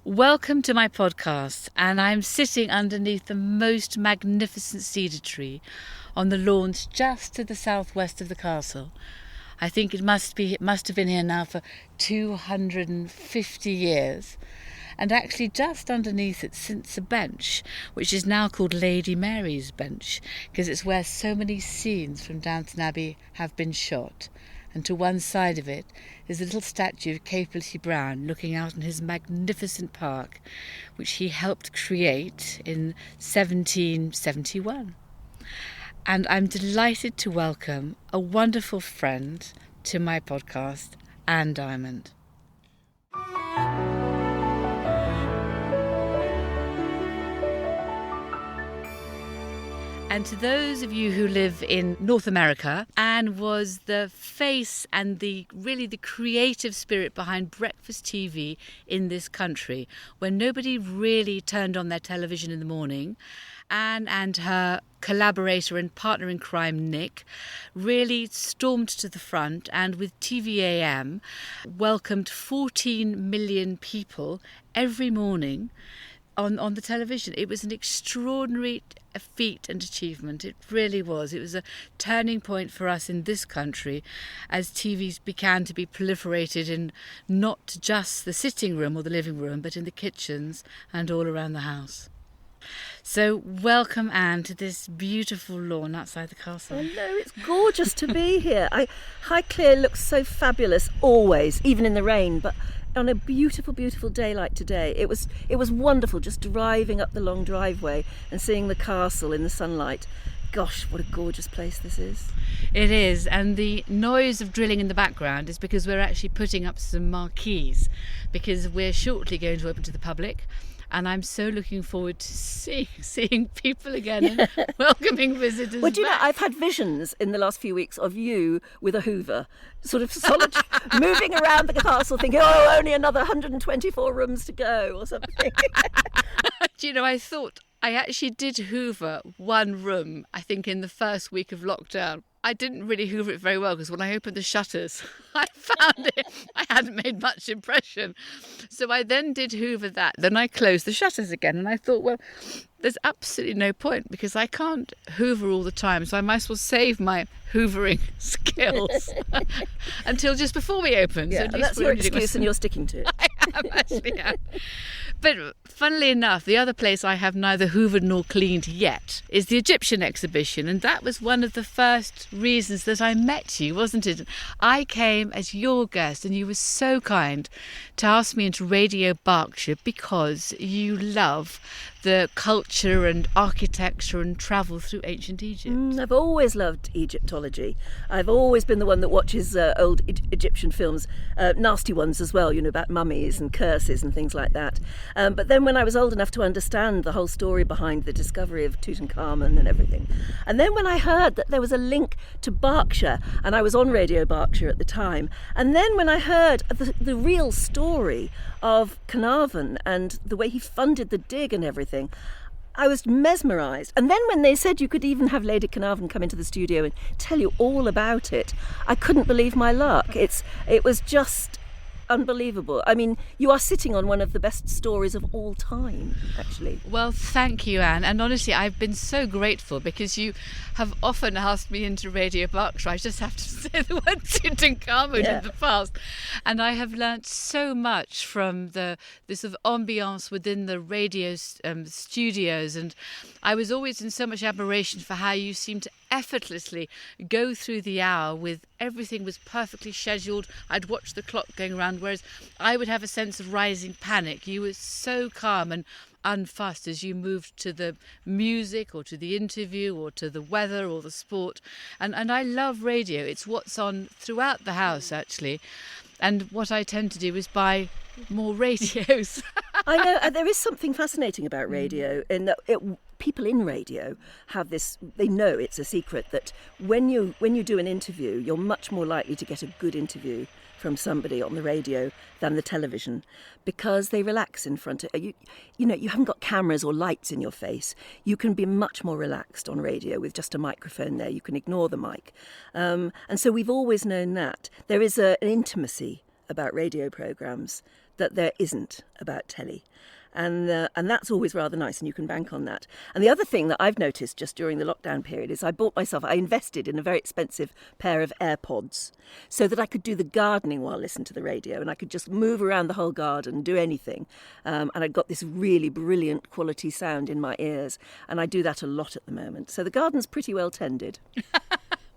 Welcome to my podcast, and I'm sitting underneath the most magnificent cedar tree on the lawns just to the southwest of the castle. I think it must have been here now for 250 years. And actually just underneath it sits a bench, which is now called Lady Mary's Bench, because it's where so many scenes from Downton Abbey have been shot. And to one side of it is a little statue of Capelty Brown looking out on his magnificent park, which he helped create in 1771. And I'm delighted to welcome a wonderful friend to my podcast, Anne Diamond. And to those of you who live in North America, Anne was the face and the creative spirit behind breakfast TV in this country. When nobody really turned on their television in the morning, Anne and her collaborator and partner in crime, Nick, really stormed to the front and with TVAM welcomed 14 million people every morning on the television. It was an extraordinary feat and achievement. It really was. It was a turning point for us in this country as TVs began to be proliferated in not just the sitting room or the living room, but in the kitchens and all around the house. So welcome, Anne, to this beautiful lawn outside the castle. Hello, it's gorgeous to be here. Highclere looks so fabulous always, even in the rain, but on a beautiful, beautiful day like today, it was wonderful just driving up the long driveway and seeing the castle in the sunlight. Gosh, what a gorgeous place this is. It is, and the noise of drilling in the background is because we're actually putting up some marquees, because we're shortly going to open to the public. And I'm so looking forward to seeing people again and welcoming visitors. Well, do you know, I've had visions in the last few weeks of you with a hoover, sort of solitary, moving around the castle thinking, oh, only another 124 rooms to go or something. Do you know, I thought I actually did hoover one room, I think, in the first week of lockdown. I didn't really hoover it very well because when I opened the shutters, I found I hadn't made much impression. So I then did hoover that. Then I closed the shutters again and I thought, well, there's absolutely no point because I can't hoover all the time. So I might as well save my hoovering skills until just before we open. Yeah, so that's your excuse and you're sticking to it. I am, actually. Am. But funnily enough, the other place I have neither hoovered nor cleaned yet is the Egyptian exhibition. And that was one of the first reasons that I met you, wasn't it? I came as your guest and you were so kind to ask me into Radio Berkshire because you love the culture and architecture and travel through ancient Egypt. I've always loved Egyptology. I've always been the one that watches old Egyptian films, nasty ones as well, you know, about mummies and curses and things like that. But then when I was old enough to understand the whole story behind the discovery of Tutankhamun and everything, and then when I heard that there was a link to Berkshire, and I was on Radio Berkshire at the time, and then when I heard the real story of Carnarvon and the way he funded the dig and everything, I was mesmerised. And then when they said you could even have Lady Carnarvon come into the studio and tell you all about it, I couldn't believe my luck. It was just unbelievable. I mean, you are sitting on one of the best stories of all time, actually. Well, thank you, Anne. And honestly, I've been so grateful because you have often asked me into Radio Berkshire. I just have to say the word Tutankhamun in the past. And I have learnt so much from the sort of ambience within the radio studios. And I was always in so much admiration for how you seem to effortlessly go through the hour with everything was perfectly scheduled. I'd watch the clock going around, whereas I would have a sense of rising panic. You were so calm and unfussed as you moved to the music or to the interview or to the weather or the sport. And I love radio. It's what's on throughout the house, actually. And what I tend to do is buy more radios. I know, there is something fascinating about radio in that people in radio have this, they know it's a secret that when you do an interview, you're much more likely to get a good interview from somebody on the radio than the television because they relax in front of you. You know, you haven't got cameras or lights in your face. You can be much more relaxed on radio with just a microphone there. You can ignore the mic. And so we've always known that. There is an intimacy about radio programmes that there isn't about telly. And that's always rather nice, and you can bank on that. And the other thing that I've noticed just during the lockdown period is I invested in a very expensive pair of AirPods so that I could do the gardening while listening to the radio, and I could just move around the whole garden, do anything. And I'd got this really brilliant quality sound in my ears, and I do that a lot at the moment. So the garden's pretty well tended.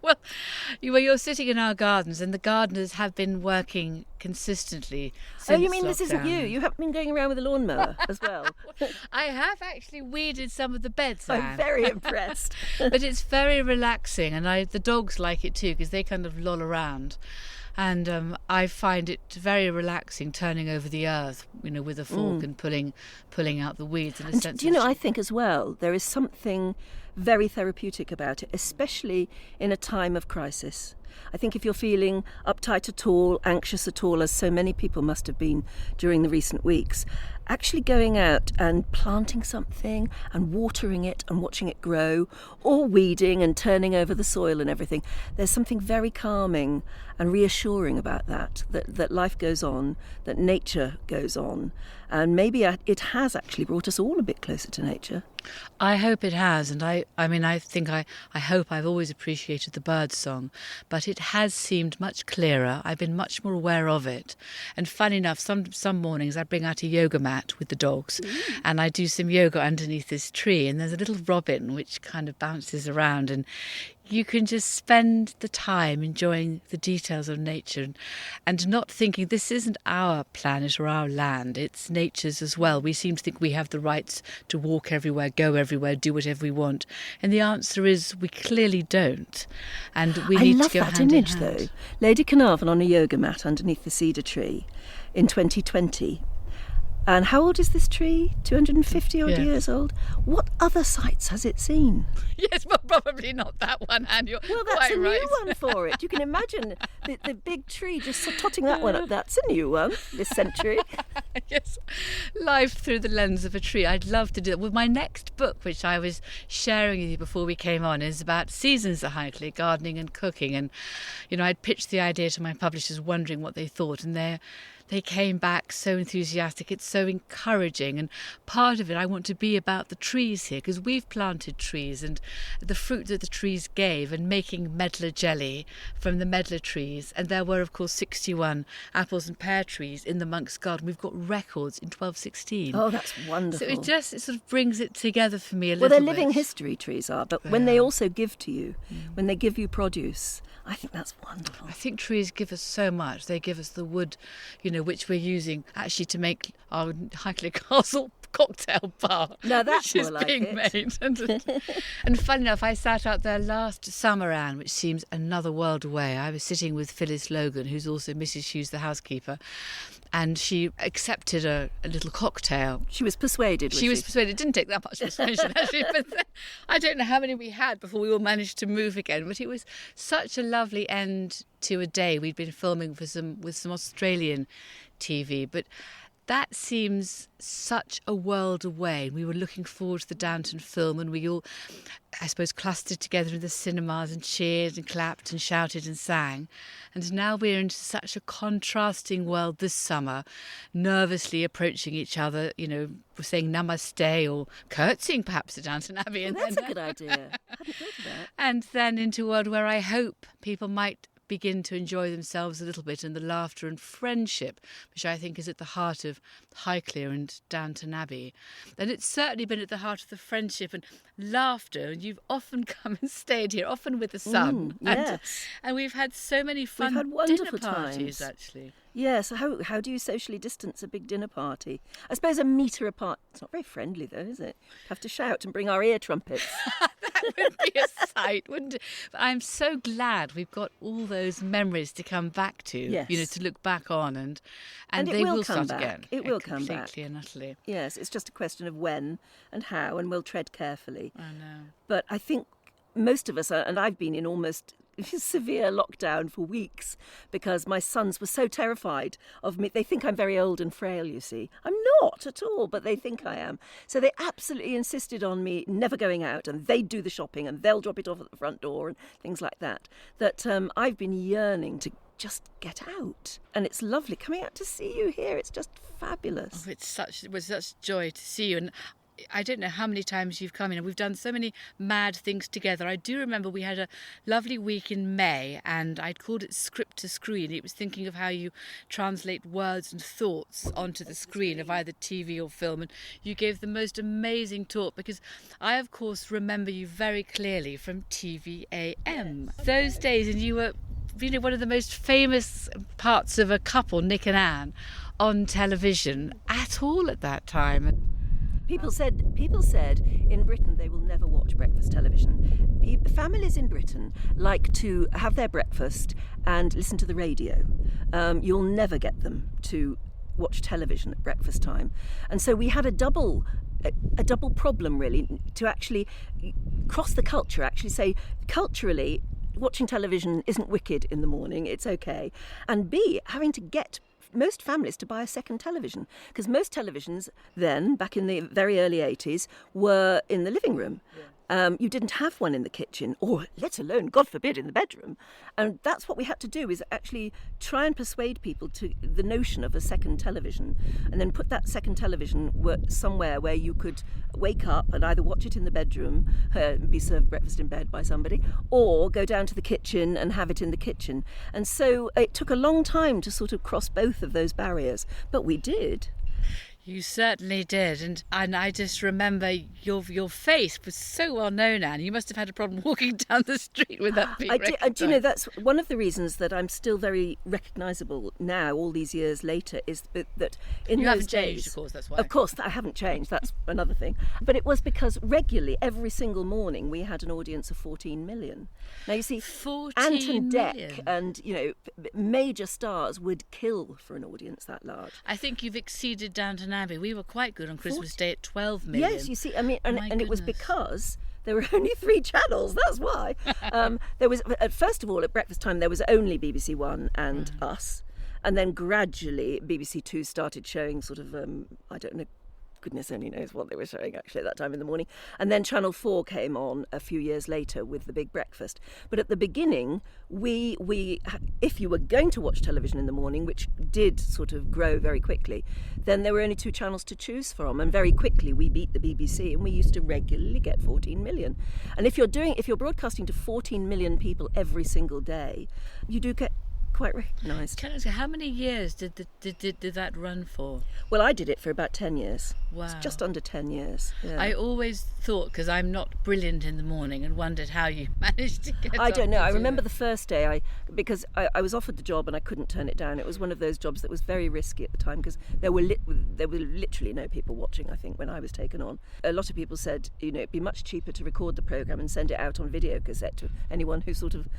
Well, you're sitting in our gardens, and the gardeners have been working consistently since you mean lockdown. This isn't you? You haven't been going around with a lawnmower as well? I have actually weeded some of the beds, I'm Anne. very impressed. But it's very relaxing, and the dogs like it too, because they kind of loll around. And I find it very relaxing turning over the earth, with a fork and pulling out the weeds. And do you know, I think as well, there is something very therapeutic about it, especially in a time of crisis. I think if you're feeling uptight at all, anxious at all, as so many people must have been during the recent weeks, actually going out and planting something and watering it and watching it grow, or weeding and turning over the soil and everything, there's something very calming and reassuring about that life goes on, that nature goes on. And maybe it has actually brought us all a bit closer to nature. I hope it has, and I hope I've always appreciated the bird song, but it has seemed much clearer. I've been much more aware of it. And funny enough, some mornings I bring out a yoga mat with the dogs, and I do some yoga underneath this tree, and there's a little robin which kind of bounces around, and you can just spend the time enjoying the details of nature and not thinking this isn't our planet or our land, it's nature's as well. We seem to think we have the rights to walk everywhere, go everywhere, do whatever we want. And the answer is we clearly don't. And we need to go hand in hand. I love that image, though. Lady Carnarvon on a yoga mat underneath the cedar tree in 2020. And how old is this tree? 250 odd years old. What other sights has it seen? Yes, well, probably not that one, Anne. You're well, that's quite a right. new one for it. You can imagine the big tree just totting that one up. That's a new one this century. Yes, life through the lens of a tree. I'd love to do that. Well, my next book, which I was sharing with you before we came on, is about seasons at Highclere, gardening and cooking. And, I'd pitched the idea to my publishers wondering what they thought, and they came back so enthusiastic. It's so encouraging, and part of it I want to be about the trees here, because we've planted trees and the fruit that the trees gave, and making medlar jelly from the medlar trees. And there were, of course, 61 apples and pear trees in the monk's garden. We've got records in 1216. Oh, that's wonderful. So it sort of brings it together for me a little bit. Well, they're living bit. History trees are, but when they also give to you, when they give you produce, I think that's wonderful. I think trees give us so much. They give us the wood, which we're using actually to make our Highclere Castle cocktail bar. Now that's which more is like being it. made. And funny enough, I sat out there last summer, Anne, which seems another world away. I was sitting with Phyllis Logan, who's also Mrs. Hughes, the housekeeper, and she accepted a little cocktail. She was persuaded. She was persuaded. It didn't take that much persuasion, actually. But I don't know how many we had before we all managed to move again. But it was such a lovely end to a day. We'd been filming with some Australian TV, but that seems such a world away. We were looking forward to the Downton film, and we all, I suppose, clustered together in the cinemas and cheered and clapped and shouted and sang. And now we're into such a contrasting world this summer, nervously approaching each other, we're saying namaste or curtsying perhaps at Downton Abbey. And that's a good idea. I hadn't thought of that. And then into a world where I hope people might begin to enjoy themselves a little bit, and the laughter and friendship, which I think is at the heart of Highclere and Downton Abbey. And it's certainly been at the heart of the friendship and laughter, and you've often come and stayed here, often with the son. Yes. And we've had so many fun We've had wonderful dinner parties, times. actually. Yes, how do you socially distance a big dinner party? I suppose a metre apart. It's not very friendly, though, is it? Have to shout and bring our ear trumpets. That would be a sight, wouldn't it? But I'm so glad we've got all those memories to come back to, yes. To look back on, and it they will will come start back. again. It will come back. Completely and utterly. Yes, it's just a question of when and how, and we'll tread carefully. I know. But I think most of us are, and I've been in almost severe lockdown for weeks because my sons were so terrified of me. They think I'm very old and frail, you see. I'm not at all, but they think I am. So they absolutely insisted on me never going out, and they'd do the shopping and they'll drop it off at the front door and things like that. That I've been yearning just get out. And it's lovely coming out to see you here. It's just fabulous. Oh, it was such joy to see you. And I don't know how many times you've come in, and we've done so many mad things together. I do remember we had a lovely week in May, and I'd called it Script to Screen. It was thinking of how you translate words and thoughts onto the screen of either TV or film, and you gave the most amazing talk, because I, of course, remember you very clearly from TVAM. Those days, and you were one of the most famous parts of a couple, Nick and Anne, on television at all at that time. People said in Britain they will never watch breakfast television. Families in Britain like to have their breakfast and listen to the radio. You'll never get them to watch television at breakfast time. And so we had a double problem, really, to actually cross the culture, actually say culturally watching television isn't wicked in the morning, it's okay. And B, having to get most families to buy a second television, because most televisions then, back in the very early 80s, were in the living room. You didn't have one in the kitchen, or let alone, God forbid, in the bedroom. And that's what we had to do, is actually try and persuade people to the notion of a second television, and then put that second television somewhere where you could wake up and either watch it in the bedroom, be served breakfast in bed by somebody, or go down to the kitchen and have it in the kitchen. And so it took a long time to sort of cross both of those barriers, but we did. You certainly did, and I just remember your face was so well known, Anne. You must have had a problem walking down the street with that big record. Do you know, that's one of the reasons that I'm still very recognisable now, all these years later, is that in you those haven't days, changed, of course, that's why. Of course, I haven't changed. That's another thing. But it was because regularly, every single morning, we had an audience of 14 million. Now you see, 14 Anton Deck million. and major stars would kill for an audience that large. I think you've exceeded Downton Abbey. We were quite good on Christmas Day at 12 million. Yes, you see, I mean, and it was goodness. because there were only 3 channels. That's why. There was, first of all, at breakfast time, there was only BBC One and Us, and then gradually BBC Two started showing sort of, I don't know, goodness only knows what they were showing actually at that time in the morning. And then Channel 4 came on a few years later with The Big Breakfast. But at the beginning, we if you were going to watch television in the morning, which did sort of grow very quickly, then there were only 2 channels to choose from. And very quickly we beat the BBC, and we used to regularly get 14 million. And if you're broadcasting to 14 million people every single day, you do get quite recognised. Can I ask, how many years did that run for? Well, I did it for about 10 years. Wow. It's just under 10 years. Yeah. I always thought, because I'm not brilliant in the morning, and wondered how you managed to get I don't know. I remember it. the first day, because I was offered the job and I couldn't turn it down. It was one of those jobs that was very risky at the time, because there were literally no people watching, I think, when I was taken on. A lot of people said, it'd be much cheaper to record the programme and send it out on video cassette to anyone who sort of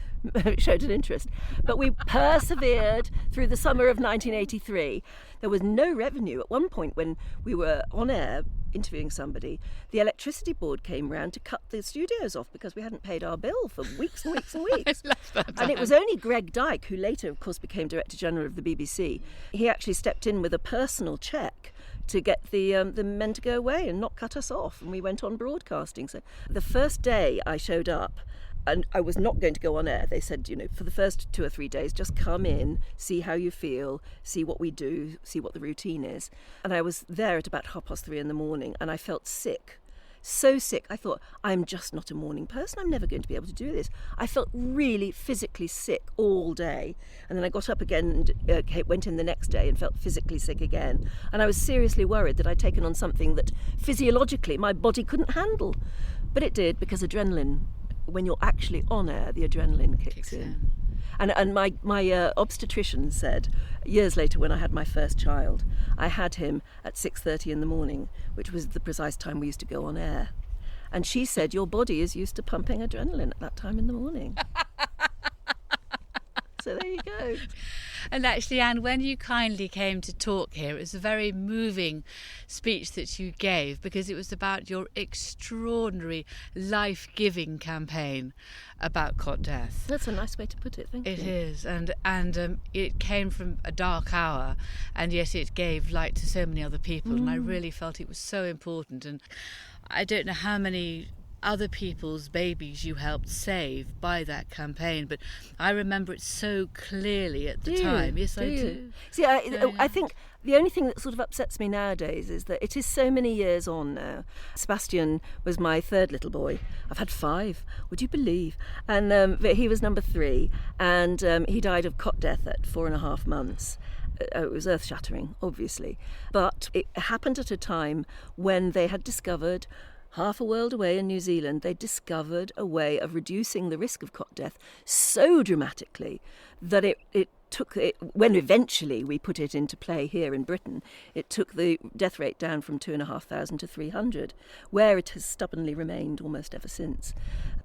showed an interest. But we persevered through the summer of 1983. There was no revenue. At one point when we were on air interviewing somebody, the electricity board came round to cut the studios off because we hadn't paid our bill for weeks and weeks and weeks. I love that. And it was only Greg Dyke, who later, of course, became Director General of the BBC. He actually stepped in with a personal cheque to get the men to go away and not cut us off, and we went on broadcasting. So the first day I showed up, and I was not going to go on air. They said, for the first 2 or 3 days, just come in, see how you feel, see what we do, see what the routine is. And I was there at about 3:30 in the morning, and I felt sick. So sick. I thought, I'm just not a morning person. I'm never going to be able to do this. I felt really physically sick all day. And then I got up again and went in the next day and felt physically sick again. And I was seriously worried that I'd taken on something that physiologically my body couldn't handle. But it did, because adrenaline, when you're actually on air, the adrenaline kicks in. And my obstetrician said, years later when I had my first child, I had him at 6:30 in the morning, which was the precise time we used to go on air. And she said, your body is used to pumping adrenaline at that time in the morning. So there you go. And actually, Anne, when you kindly came to talk here, it was a very moving speech that you gave, because it was about your extraordinary life-giving campaign about cot death. That's a nice way to put it, thank you. It is, and it came from a dark hour, and yet it gave light to so many other people, and I really felt it was so important. And I don't know how many other people's babies you helped save by that campaign. But I remember it so clearly at the time. Yes, I do. See, I think the only thing that sort of upsets me nowadays is that it is so many years on now. Sebastian was my third little boy. I've had 5, would you believe? And but he was number 3, and he died of cot death at 4.5 months. It was earth-shattering, obviously. But it happened at a time when they had discovered, half a world away in New Zealand, they discovered a way of reducing the risk of cot death so dramatically that it took it, when eventually we put it into play here in Britain, it took the death rate down from 2,500 to 300, where it has stubbornly remained almost ever since.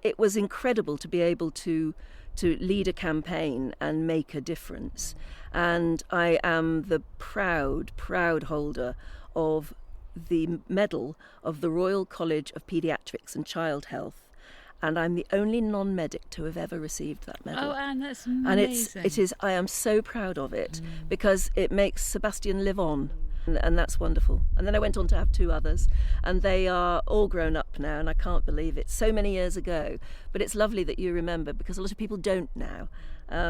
It was incredible to be able to lead a campaign and make a difference. And I am the proud holder of the medal of the Royal College of Paediatrics and Child Health, and I'm the only non-medic to have ever received that medal. Oh, Anne, that's amazing. And it is. I am so proud of it because it makes Sebastian live on, and that's wonderful. And then I went on to have 2 others, and they are all grown up now, and I can't believe it. So many years ago, but it's lovely that you remember, because a lot of people don't now.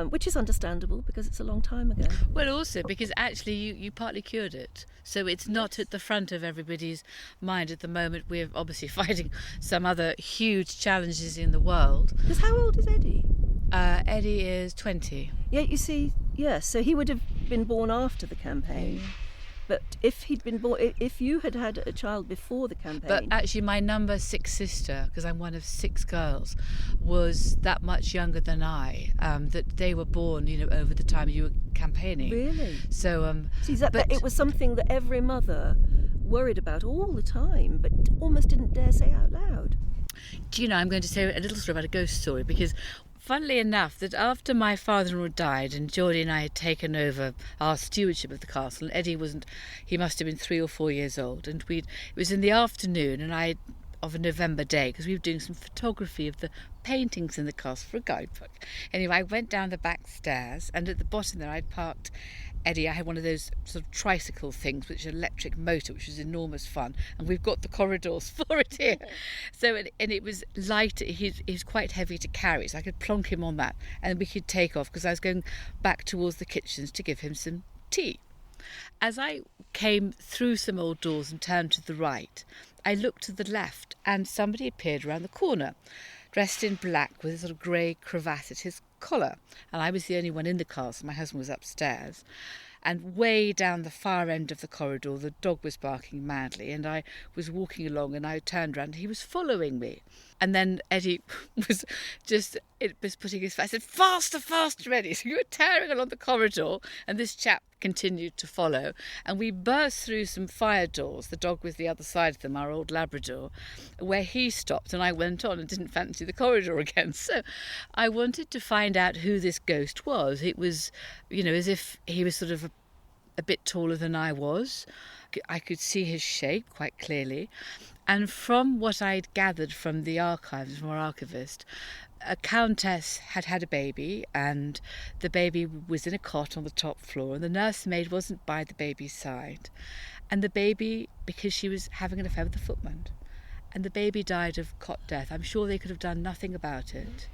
Which is understandable because it's a long time ago. Well, also because actually you partly cured it. So it's not at the front of everybody's mind at the moment. We're obviously fighting some other huge challenges in the world. Because how old is Eddie? Eddie is 20. Yeah, you see, yes, so he would have been born after the campaign. But if he'd been born, if you had had a child before the campaign... But actually my number 6 sister, because I'm one of 6 girls, was that much younger than I, that they were born, over the time you were campaigning. Really? So... that it was something that every mother worried about all the time, but almost didn't dare say out loud. Do you know, I'm going to say a little story about a ghost story, because... Funnily enough, that after my father-in-law died and Geordie and I had taken over our stewardship of the castle, and Eddie he must have been 3 or 4 years old, and it was in the afternoon, and of a November day, because we were doing some photography of the paintings in the castle for a guidebook. Anyway, I went down the back stairs, and at the bottom there I'd parked Eddie. I had one of those sort of tricycle things, which is an electric motor, which was enormous fun, and we've got the corridors for it here. So, and it was light. He's quite heavy to carry, so I could plonk him on that, and we could take off, because I was going back towards the kitchens to give him some tea. As I came through some old doors and turned to the right, I looked to the left, and somebody appeared around the corner, dressed in black with a sort of grey cravat at his collar, and I was the only one in the castle. My husband was upstairs, and way down the far end of the corridor the dog was barking madly, and I was walking along, and I turned round and he was following me. And then Eddie was putting his... I said, faster, Eddie. So you were tearing along the corridor, and this chap continued to follow, and we burst through some fire doors, the dog was the other side of them, our old Labrador, where he stopped, and I went on and didn't fancy the corridor again. So I wanted to find out who this ghost was. It was, as if he was sort of a bit taller than I was. I could see his shape quite clearly. And from what I'd gathered from the archives, from our archivist, a countess had had a baby, and the baby was in a cot on the top floor, and the nursemaid wasn't by the baby's side. And the baby, because she was having an affair with the footman, and the baby died of cot death. I'm sure they could have done nothing about it.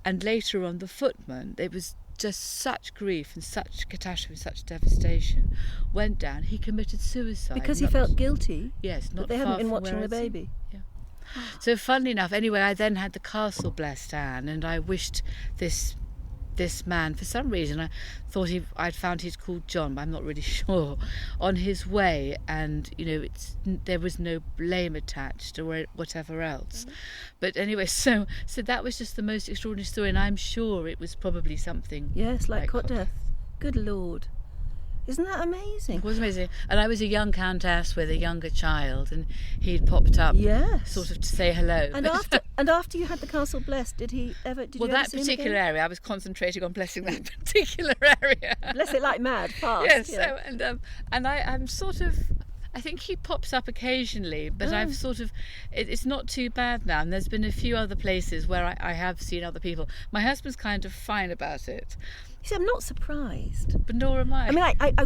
And later on, the footman, it was just such grief and such catastrophe, such devastation, went down. He committed suicide. Because he felt guilty? Yes, not they far hadn't been from watching where the I'd baby? Yeah. So funnily enough, anyway, I then had the castle blessed, Anne, and I wished this man, for some reason, I thought I'd found he's called John, but I'm not really sure, on his way, and there was no blame attached or whatever else. But anyway, so that was just the most extraordinary story, and I'm sure it was probably something like cot death. Good Lord. Isn't that amazing? It was amazing. And I was a young countess with a younger child, and he'd popped up sort of to say hello. And after you had the castle blessed, did you ever see that him particular again? area, I was concentrating on blessing that particular area. Bless it like mad, fast. Yes, yeah. So, and I'm sort of... I think he pops up occasionally, but I've sort of... It's not too bad now, and there's been a few other places where I have seen other people. My husband's kind of fine about it. You see, I'm not surprised. But nor am I. I mean, I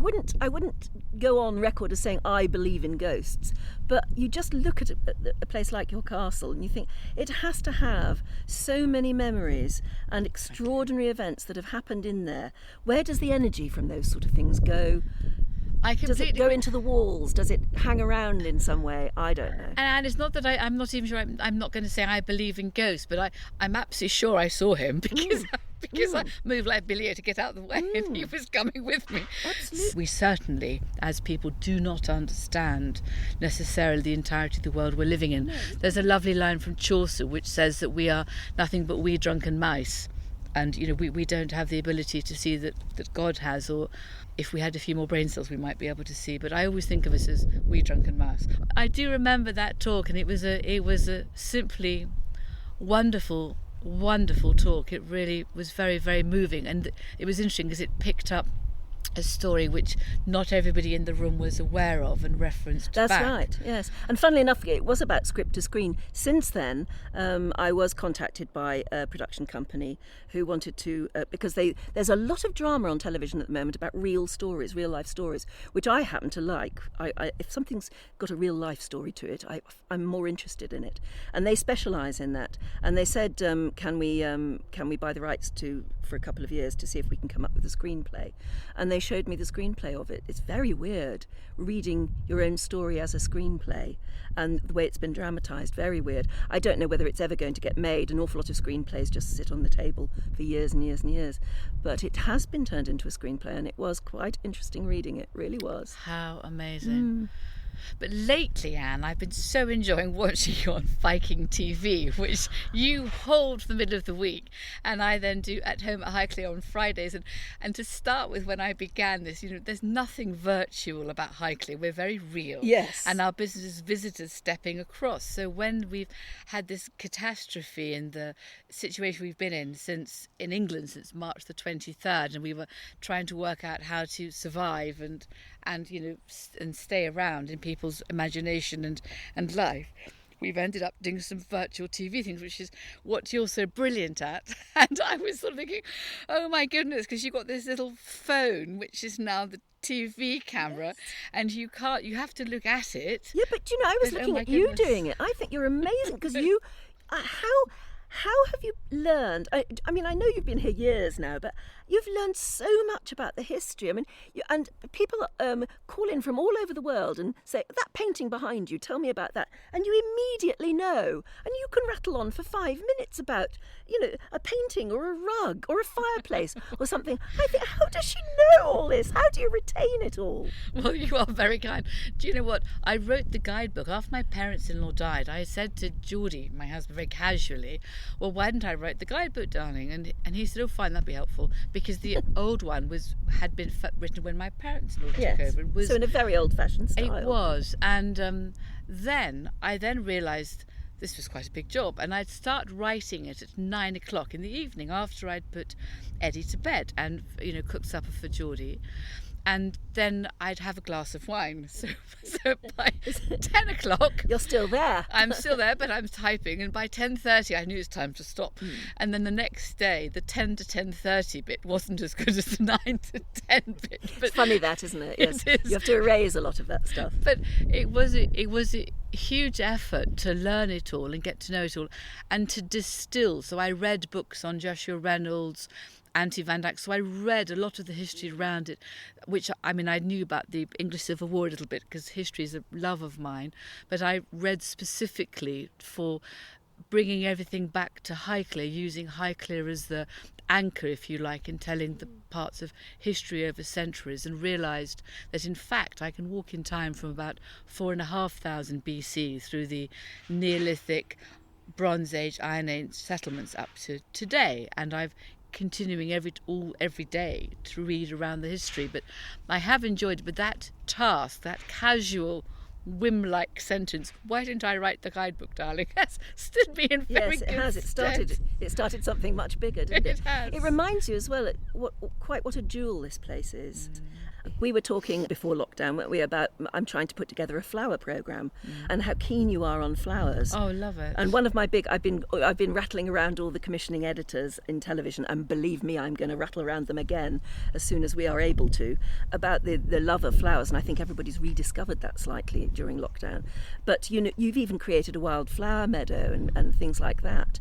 wouldn't go on record as saying I believe in ghosts, but you just look at a place like your castle and you think it has to have so many memories and extraordinary events that have happened in there. Where does the energy from those sort of things go? Does it go into the walls? Does it hang around in some way? I don't know. And it's not that I'm not even sure. I'm not going to say I believe in ghosts, but I'm absolutely sure I saw him because I moved like Billy to get out of the way, and he was coming with me. Absolutely. We certainly, as people, do not understand necessarily the entirety of the world we're living in. No. There's a lovely line from Chaucer which says that we are nothing but wee drunken mice. And, we don't have the ability to see that God has, or if we had a few more brain cells, we might be able to see. But I always think of us as wee drunken mouse. I do remember that talk, and it was a simply wonderful, wonderful talk. It really was very, very moving. And it was interesting because it picked up a story which not everybody in the room was aware of and referenced That's back. right, yes. And funnily enough, it was about script to screen. Since then, I was contacted by a production company who wanted to, because there's a lot of drama on television at the moment about real stories, real life stories, which I happen to like. If something's got a real life story to it, I'm more interested in it. And they specialise in that. And they said, can we buy the rights for a couple of years to see if we can come up with a screenplay? And they showed me the screenplay of it. It's very weird reading your own story as a screenplay, and the way it's been dramatised, very weird. I don't know whether it's ever going to get made. An awful lot of screenplays just sit on the table for years and years and years, but it has been turned into a screenplay, and it was quite interesting reading it, really was. How amazing. But lately, Anne, I've been so enjoying watching you on Viking TV, which you hold for the middle of the week, and I then do at home at Highclere on Fridays. And to start with, when I began this, there's nothing virtual about Highclere. We're very real. Yes. And our business is visitors stepping across. So when we've had this catastrophe in the situation we've been in England since March the 23rd, and we were trying to work out how to survive and stay around in people's imagination and life, we've ended up doing some virtual TV things, which is what you're so brilliant at. And I was sort of thinking, oh my goodness, because you've got this little phone, which is now the TV camera, yes. And you have to look at it. Yeah, but I was looking at you doing it. I think you're amazing, because you, how have you learned? I mean, I know you've been here years now, but you've learned so much about the history. I mean, and people call in from all over the world and say, that painting behind you, tell me about that. And you immediately know. And you can rattle on for 5 minutes about, a painting or a rug or a fireplace or something. I think, how does she know all this? How do you retain it all? Well, you are very kind. Do you know what? I wrote the guidebook. After my parents-in-law died, I said to Geordie, my husband, very casually, well, why didn't I write the guidebook, darling? And he said, oh, fine, that'd be helpful. Because the old one had been written when my parents-in-law took over. It was, so in a very old-fashioned style. It was. And then I realised this was quite a big job, and I'd start writing it at 9 o'clock in the evening after I'd put Eddie to bed and cooked supper for Geordie. And then I'd have a glass of wine. So by 10 o'clock... You're still there. I'm still there, but I'm typing. And by 10:30, I knew it was time to stop. And then the next day, the 10 to 10:30 bit wasn't as good as the 9 to 10 bit. But it's funny that, isn't it? Yes. It is. You have to erase a lot of that stuff. But it was a huge effort to learn it all and get to know it all and to distill. So I read books on Joshua Reynolds, Anti Van Dyck, so I read a lot of the history around it, which, I knew about the English Civil War a little bit because history is a love of mine, but I read specifically for bringing everything back to Highclere, using Highclere as the anchor, if you like, in telling the parts of history over centuries, and realised that in fact I can walk in time from about 4,500 BC through the Neolithic, Bronze Age, Iron Age settlements up to today, and I've continuing every day to read around the history. But I have enjoyed it. But that task, that casual, whim-like sentence, why didn't I write the guidebook, darling, has stood me in very good stead. It started something much bigger, didn't it? It has. It reminds you as well what a jewel this place is. We were talking before lockdown, weren't we, about I'm trying to put together a flower programme and how keen you are on flowers. Oh, love it. And one of my I've been rattling around all the commissioning editors in television, and believe me, I'm going to rattle around them again as soon as we are able to, about the love of flowers. And I think everybody's rediscovered that slightly during lockdown. But you've even created a wildflower meadow and things like that.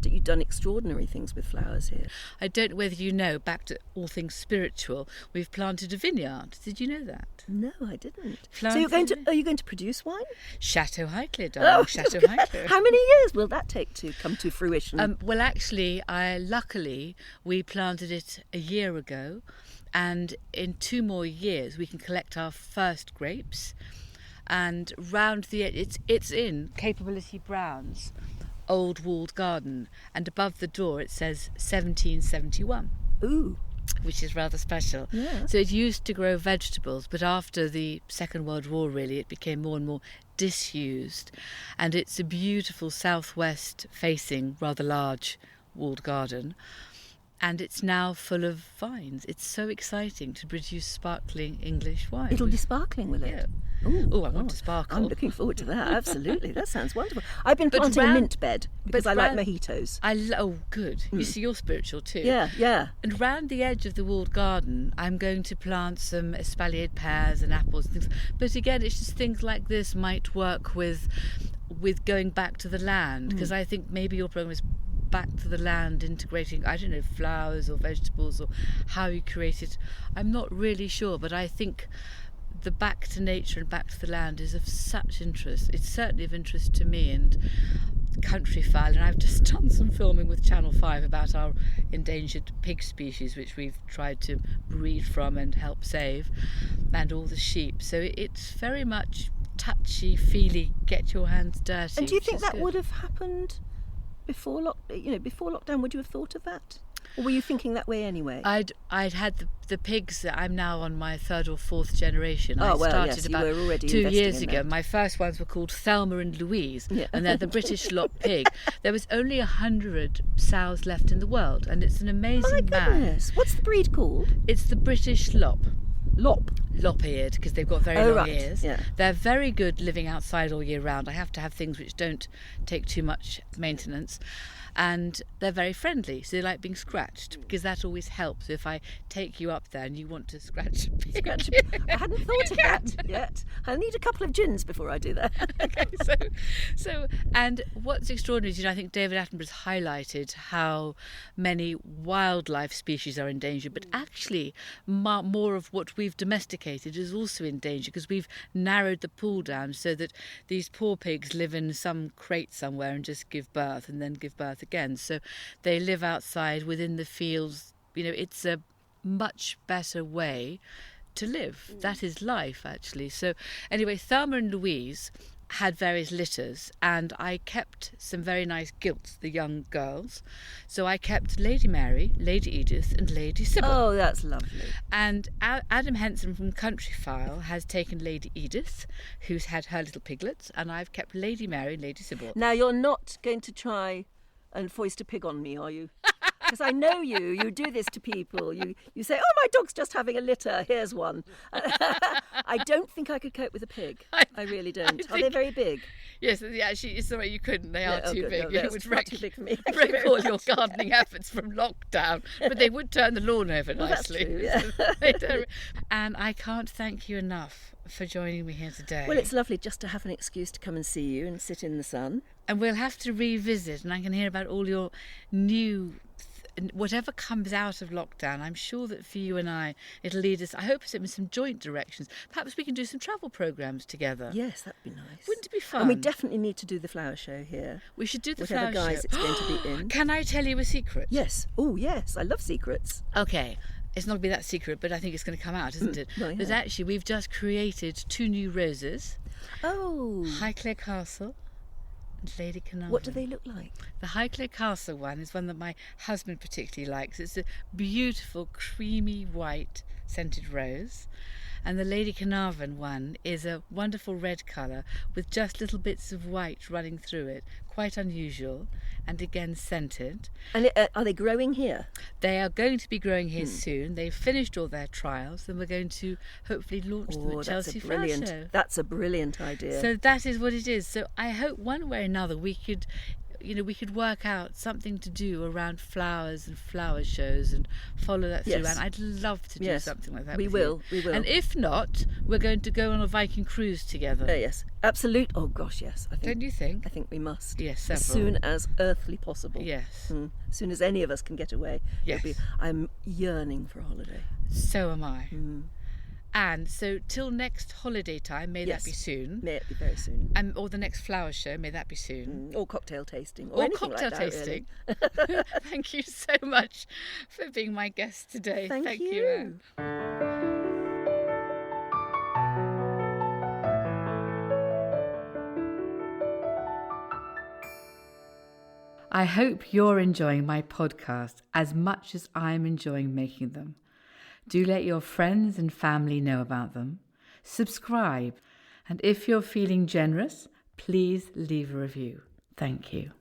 You've done extraordinary things with flowers here. I don't know whether you know, back to all things spiritual, we've planted a vineyard. Did you know that? No, I didn't. Planted So are you going to produce wine? Chateau Highclere, darling. Chateau Highclere. How many years will that take to come to fruition? Well, actually, luckily, we planted it a year ago, and in 2 more years we can collect our first grapes. And round the edge, it's in Capability Brown's old walled garden, and above the door it says 1771. Ooh. Which is rather special. Yeah. So it used to grow vegetables, but after the Second World War, really, it became more and more disused. And it's a beautiful southwest facing, rather large walled garden. And it's now full of vines. It's so exciting to produce sparkling English wine. It'll be sparkling, will it? Yeah. Ooh, I want to sparkle. I'm looking forward to that, absolutely. That sounds wonderful. I've been planting a mint bed because I like mojitos. Oh, good. You see, you're spiritual too. Yeah. And round the edge of the walled garden, I'm going to plant some espaliered pears and apples and things. But again, it's just things like this might work with going back to the land, because I think maybe your programme is back to the land, integrating, I don't know, flowers or vegetables or how you create it. I'm not really sure, but I think the back to nature and back to the land is of such interest. It's certainly of interest to me, and Countryfile, and I've just done some filming with Channel 5 about our endangered pig species, which we've tried to breed from and help save, and all the sheep. So it's very much touchy-feely, get your hands dirty. And do you think that good. would have happened before lockdown? Would you have thought of that? Or were you thinking that way anyway? I'd had the pigs. I'm now on my 3rd or 4th generation. Oh, I started yes, about you were already 2 years investing in ago. that. My first ones were called Thelma and Louise, Yeah. and they're the British lop pig. There was only 100 sows left in the world, and it's an amazing My map. goodness. What's the breed called? It's the British lop. Lop-eared, because they've got very Oh, long right, ears. yeah. They're very good living outside all year round. I have to have things which don't take too much maintenance. And they're very friendly, so they like being scratched, because that always helps. If I take you up there and you want to scratch a pig. I hadn't thought of that yet. I'll need a couple of gins before I do that. Okay, so and what's extraordinary is, I think David Attenborough's highlighted how many wildlife species are in danger, but actually more of what we've domesticated is also in danger, because we've narrowed the pool down so that these poor pigs live in some crate somewhere and just give birth and then give birth again. So they live outside within the fields. It's a much better way to live. That is life, actually. So anyway, Thelma and Louise had various litters, and I kept some very nice gilts, the young girls. So I kept Lady Mary, Lady Edith and Lady Sybil. Oh, that's lovely. And Adam Henson from Countryfile has taken Lady Edith, who's had her little piglets, and I've kept Lady Mary and Lady Sybil. Now, you're not going to try and foist a pig on me, are you? Because I know you do this to people. You say, oh, my dog's just having a litter, here's one. I don't think I could cope with a pig. I really don't. Are they very big? Yes, actually, it's the way you couldn't. They are too big. No, It would far wreck, too big for me. wreck all your gardening efforts from lockdown. But they would turn the lawn over nicely. That's true, yeah. They don't. And I can't thank you enough for joining me here today. Well, it's lovely just to have an excuse to come and see you and sit in the sun. And we'll have to revisit, and I can hear about all your new whatever comes out of lockdown. I'm sure that for you and I, it'll lead us, I hope, in some joint directions. Perhaps we can do some travel programmes together. Yes, that'd be nice. Wouldn't it be fun? And we definitely need to do the flower show here. We should do the whatever flower guise show. it's going to be in. Can I tell you a secret? Yes. Oh, yes. I love secrets. Okay. It's not going to be that secret, but I think it's going to come out, isn't it? Well, yeah. But actually, we've just created 2 new roses. Oh. Highclere Castle and Lady Carnarvon. What do they look like? The Highclere Castle one is one that my husband particularly likes. It's a beautiful, creamy white scented rose. And the Lady Carnarvon one is a wonderful red colour with just little bits of white running through it. Quite unusual. and again scented. And are they growing here? They are going to be growing here soon. They've finished all their trials and we're going to hopefully launch them at Chelsea Flower Show. That's a brilliant idea. So that is what it is. So I hope one way or another we could work out something to do around flowers and flower shows and follow that through. Yes. And I'd love to do something like that. We with will. you. We will. And if not, we're going to go on a Viking cruise together. Yes, absolute. Oh gosh, yes. Don't you think? I think we must. Yes, as several. soon as earthly possible. Yes. As soon as any of us can get away. Yes. I'm yearning for a holiday. So am I. And so till next holiday time, may that be soon. May it be very soon. Or the next flower show, may that be soon. Or cocktail tasting. Or anything cocktail like that, tasting. Really. Thank you so much for being my guest today. Thank you. Anne. I hope you're enjoying my podcast as much as I'm enjoying making them. Do let your friends and family know about them. Subscribe. And if you're feeling generous, please leave a review. Thank you.